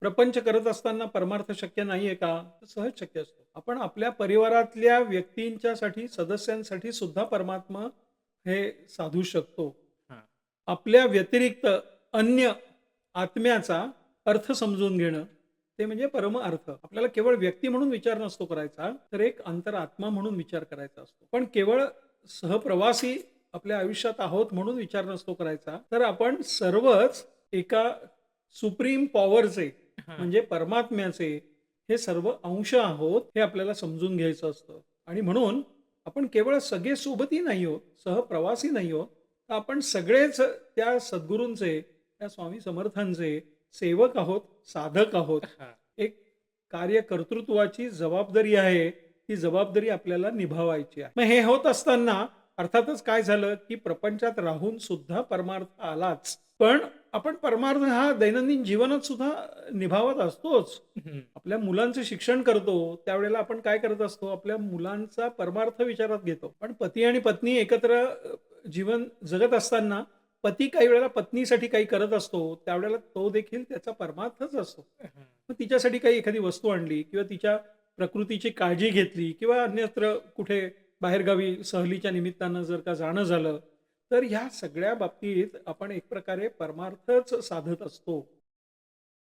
प्रपंच करत असताना परमार्थ शक्य नाहीये का? तर सहज शक्य असतो. आपण आपल्या परिवारातल्या व्यक्तींच्यासाठी, सदस्यांसाठी सुद्धा परमात्मा हे साधू शकतो. हां. आपल्या व्यतिरिक्त अन्य आत्म्याचा अर्थ समजून घेणं, ते म्हणजे परमार्थ. आपल्याला केवळ व्यक्ती म्हणून विचार नसतो करायचा, तर एक अंतरात्मा म्हणून विचार करायचा असतो. पण केवळ सहप्रवासी आपल्या आयुष्यात आहोत म्हणून विचार नसतो करायचा, तर आपण सर्वच एका सुप्रीम पॉवरचे हां. म्हणजे परमात्म्याचे हे सर्व अंश आहोत, हे आपल्याला समजून घ्यायचं असतं. आणि म्हणून आपण केवळ सगळे सोबती नाही आहोत, सहप्रवासी नाही आहोत, तर आपण सगळेच त्या सद्गुरूंचे, त्या स्वामी समर्थांचे सेवक आहोत, साधक आहोत. हां. एक कार्यकर्तृत्वाची जबाबदारी आहे, ती जबाबदारी आपल्याला निभावायची आहे. मग हे होत असताना अर्थातच काय झालं, की प्रपंचात राहून सुद्धा परमार्थ आलाच. पण आपण परमार्थ हा दैनंदिन जीवनात सुद्धा निभावत असतोच. हं. आपल्या मुलांचं शिक्षण करतो, त्यावेळेला आपण काय करत असतो, आपल्या मुलांचा परमार्थ विचारात घेतो. पण पती आणि पत्नी एकत्र जीवन जगत असताना पती काही वेळेला पत्नीसाठी काही करत असतो, त्यावेळेला तो देखील त्याचा परमार्थच असतो. हां. मग तिच्यासाठी काही एखादी वस्तू आणली किंवा तिच्या प्रकृतीची काळजी घेतली किंवा अन्यत्र कुठे बाहेरगावी सहलीच्या निमित्तानं जर का जाणं झालं, तर ह्या सगळ्या बाबतीत आपण एक प्रकारे परमार्थच साधत असतो.